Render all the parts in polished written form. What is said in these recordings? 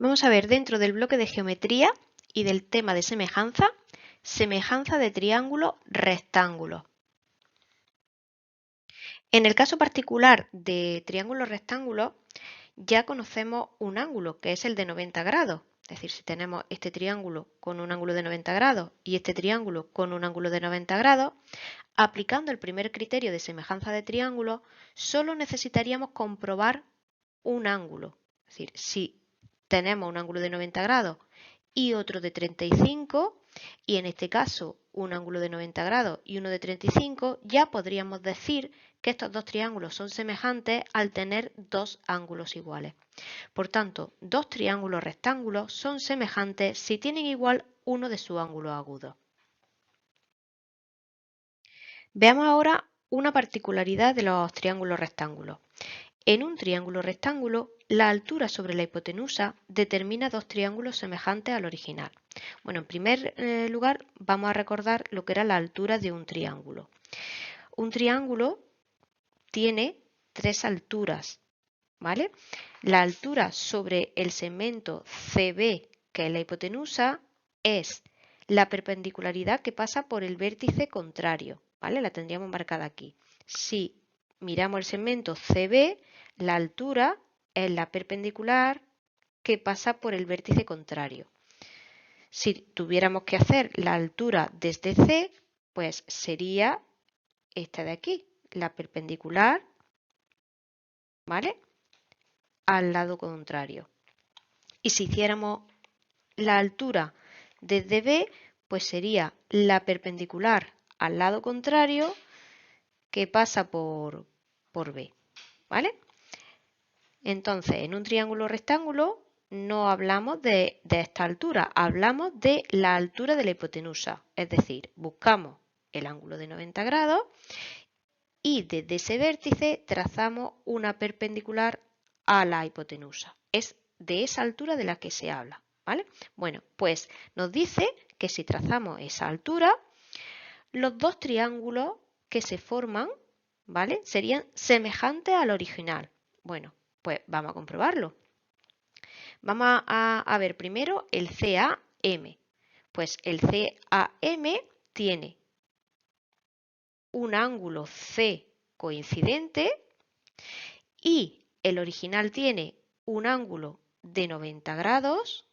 Vamos a ver dentro del bloque de geometría y del tema de semejanza, semejanza de triángulo rectángulo. En el caso particular de triángulo rectángulo, ya conocemos un ángulo, que es el de 90 grados. Es decir, si tenemos este triángulo con un ángulo de 90 grados y este triángulo con un ángulo de 90 grados, aplicando el primer criterio de semejanza de triángulo, solo necesitaríamos comprobar un ángulo. Es decir, si tenemos un ángulo de 90 grados y otro de 35, y en este caso un ángulo de 90 grados y uno de 35, ya podríamos decir que estos dos triángulos son semejantes al tener dos ángulos iguales. Por tanto, dos triángulos rectángulos son semejantes si tienen igual uno de sus ángulos agudos. Veamos ahora una particularidad de los triángulos rectángulos. En un triángulo rectángulo, la altura sobre la hipotenusa determina dos triángulos semejantes al original. Bueno, en primer lugar, vamos a recordar lo que era la altura de un triángulo. Un triángulo tiene tres alturas, ¿vale? La altura sobre el segmento CB, que es la hipotenusa, es la perpendicularidad que pasa por el vértice contrario, ¿vale? La tendríamos marcada aquí. Si miramos el segmento CB, la altura es la perpendicular que pasa por el vértice contrario. Si tuviéramos que hacer la altura desde C, pues sería esta de aquí, la perpendicular, ¿vale?, al lado contrario. Y si hiciéramos la altura desde B, pues sería la perpendicular al lado contrario que pasa por B, ¿vale? Entonces, en un triángulo rectángulo no hablamos de esta altura, hablamos de la altura de la hipotenusa. Es decir, buscamos el ángulo de 90 grados y desde ese vértice trazamos una perpendicular a la hipotenusa. Es de esa altura de la que se habla, ¿vale? Bueno, pues nos dice que si trazamos esa altura, los dos triángulos que se forman, ¿vale?, serían semejantes al original. Bueno, pues vamos a comprobarlo. Vamos a ver primero el CAM. Pues el CAM tiene un ángulo C coincidente y el original tiene un ángulo de 90 grados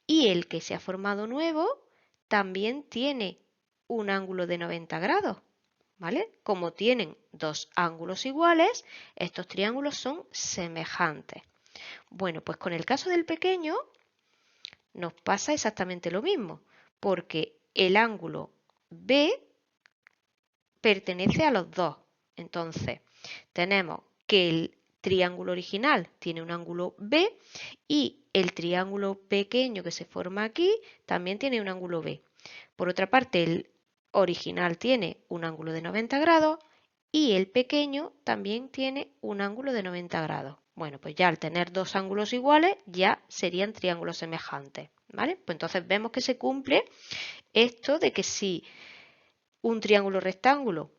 y el que se ha formado nuevo también tiene un ángulo de 90 grados, ¿vale? Como tienen dos ángulos iguales, estos triángulos son semejantes. Bueno, pues con el caso del pequeño nos pasa exactamente lo mismo, porque el ángulo B pertenece a los dos. Entonces, tenemos que el triángulo original tiene un ángulo B y el triángulo pequeño que se forma aquí también tiene un ángulo B. Por otra parte, el original tiene un ángulo de 90 grados y el pequeño también tiene un ángulo de 90 grados. Bueno, pues ya al tener dos ángulos iguales ya serían triángulos semejantes, ¿vale? Pues entonces vemos que se cumple esto de que si un triángulo rectángulo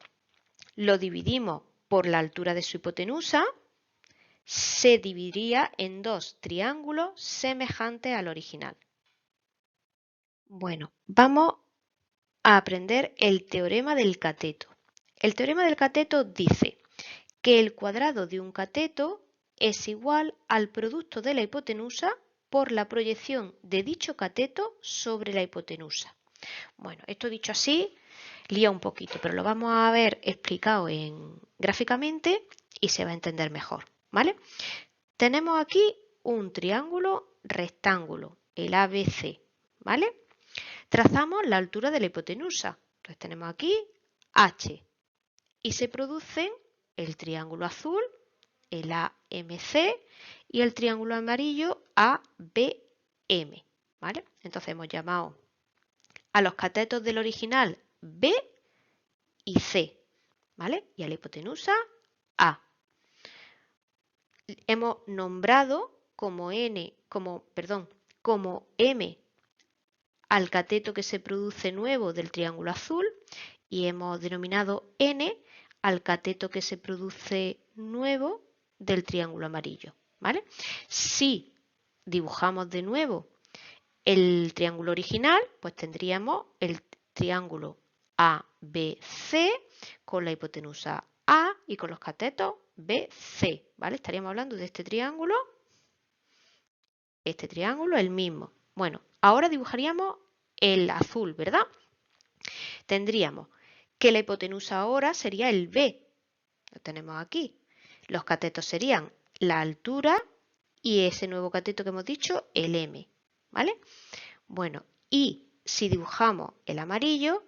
lo dividimos por la altura de su hipotenusa, se dividiría en dos triángulos semejantes al original. Bueno, vamos a aprender el teorema del cateto. El teorema del cateto dice que el cuadrado de un cateto es igual al producto de la hipotenusa por la proyección de dicho cateto sobre la hipotenusa. Bueno, esto dicho así lía un poquito, pero lo vamos a ver explicado gráficamente y se va a entender mejor, ¿vale? Tenemos aquí un triángulo rectángulo, el ABC, ¿vale? Trazamos la altura de la hipotenusa. Entonces tenemos aquí H y se producen el triángulo azul, el AMC, y el triángulo amarillo ABM, ¿vale? Entonces hemos llamado a los catetos del original B y C, ¿vale? Y a la hipotenusa A. Hemos nombrado como M al cateto que se produce nuevo del triángulo azul y hemos denominado N al cateto que se produce nuevo del triángulo amarillo, ¿vale? Si dibujamos de nuevo el triángulo original, pues tendríamos el triángulo ABC con la hipotenusa A y con los catetos BC, ¿vale? Estaríamos hablando de este triángulo, el mismo. Bueno, ahora dibujaríamos el azul, ¿verdad? Tendríamos que la hipotenusa ahora sería el B, lo tenemos aquí. Los catetos serían la altura y ese nuevo cateto que hemos dicho, el M, ¿vale? Bueno, y si dibujamos el amarillo,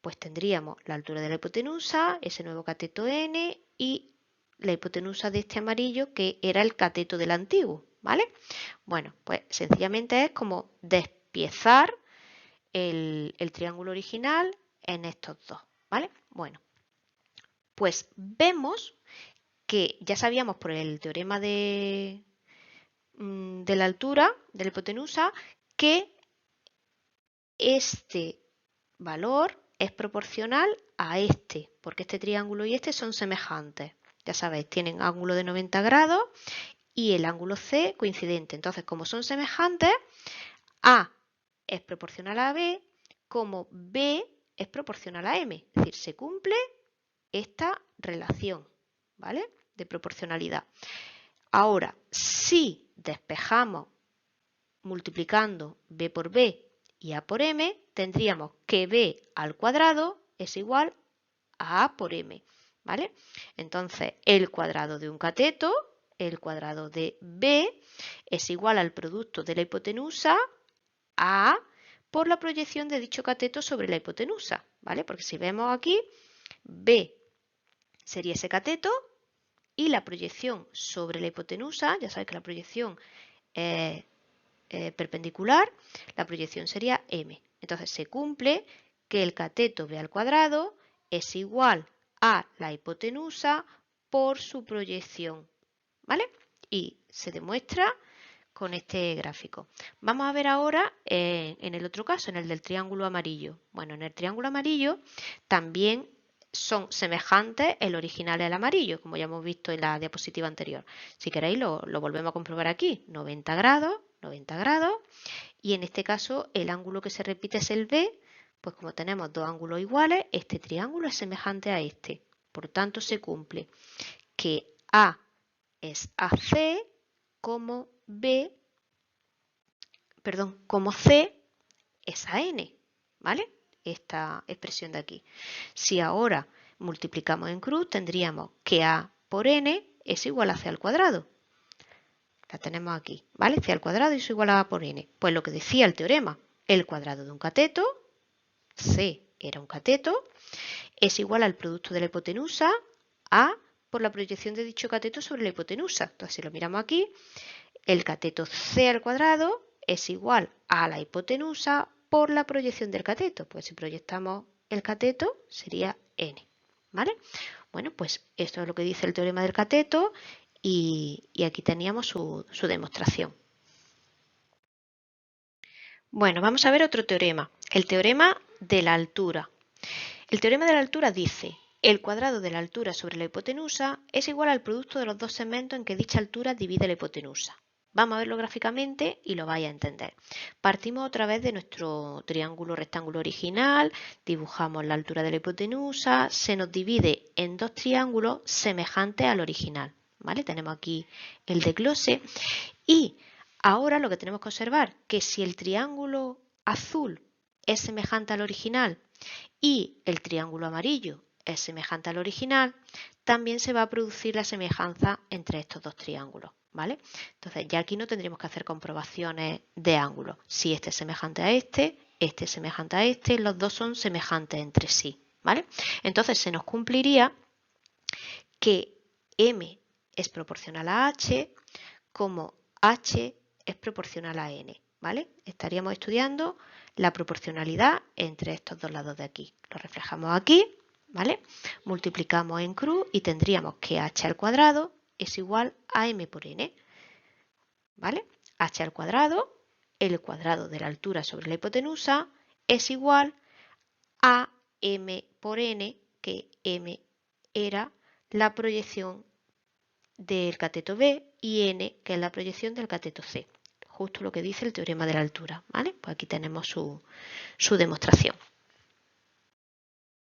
pues tendríamos la altura de la hipotenusa, ese nuevo cateto N y la hipotenusa de este amarillo que era el cateto del antiguo, ¿vale? Bueno, pues sencillamente es como despiezar el triángulo original en estos dos, ¿vale? Bueno, pues vemos que ya sabíamos por el teorema de la altura de la hipotenusa que este valor es proporcional a este, porque este triángulo y este son semejantes. Ya sabéis, tienen ángulo de 90 grados y el ángulo C coincidente. Entonces, como son semejantes, A es proporcional a B, como B es proporcional a M. Es decir, se cumple esta relación, ¿vale? De proporcionalidad. Ahora, si despejamos multiplicando B por B y A por M, tendríamos que B al cuadrado es igual a A por M, ¿vale? Entonces, el cuadrado de un cateto, el cuadrado de B, es igual al producto de la hipotenusa A por la proyección de dicho cateto sobre la hipotenusa, ¿vale? Porque si vemos aquí, B sería ese cateto y la proyección sobre la hipotenusa, ya sabéis que la proyección es perpendicular, la proyección sería M. Entonces se cumple que el cateto B al cuadrado es igual a la hipotenusa por su proyección, ¿vale? Y se demuestra con este gráfico. Vamos a ver ahora en el otro caso, en el del triángulo amarillo. Bueno, en el triángulo amarillo también son semejantes el original y el amarillo, como ya hemos visto en la diapositiva anterior. Si queréis lo volvemos a comprobar aquí. 90 grados, 90 grados. Y en este caso el ángulo que se repite es el B. Pues como tenemos dos ángulos iguales, este triángulo es semejante a este. Por tanto, se cumple que A es AC como como C es a N, ¿vale? Esta expresión de aquí. Si ahora multiplicamos en cruz, tendríamos que A por N es igual a C al cuadrado. La tenemos aquí, ¿vale? C al cuadrado es igual a A por N. Pues lo que decía el teorema, el cuadrado de un cateto, C era un cateto, es igual al producto de la hipotenusa, A por la proyección de dicho cateto sobre la hipotenusa. Entonces, si lo miramos aquí, el cateto C al cuadrado es igual a la hipotenusa por la proyección del cateto. Pues si proyectamos el cateto sería N, ¿vale? Bueno, pues esto es lo que dice el teorema del cateto y aquí teníamos su demostración. Bueno, vamos a ver otro teorema, el teorema de la altura. El teorema de la altura dice: el cuadrado de la altura sobre la hipotenusa es igual al producto de los dos segmentos en que dicha altura divide la hipotenusa. Vamos a verlo gráficamente y lo vais a entender. Partimos otra vez de nuestro triángulo rectángulo original, dibujamos la altura de la hipotenusa, se nos divide en dos triángulos semejantes al original, ¿vale? Tenemos aquí el desglose y ahora lo que tenemos que observar que si el triángulo azul es semejante al original y el triángulo amarillo es semejante al original, también se va a producir la semejanza entre estos dos triángulos, ¿vale? Entonces ya aquí no tendríamos que hacer comprobaciones de ángulos. Si este es semejante a este es semejante a este, los dos son semejantes entre sí, ¿vale? Entonces se nos cumpliría que M es proporcional a H como H es proporcional a N, ¿vale? Estaríamos estudiando la proporcionalidad entre estos dos lados de aquí. Lo reflejamos aquí, ¿vale? Multiplicamos en cruz y tendríamos que H al cuadrado es igual a M por N, ¿vale? H al cuadrado, el cuadrado de la altura sobre la hipotenusa, es igual a M por N, que M era la proyección del cateto B y N, que es la proyección del cateto C. justo lo que dice el teorema de la altura, ¿vale? Pues aquí tenemos su demostración.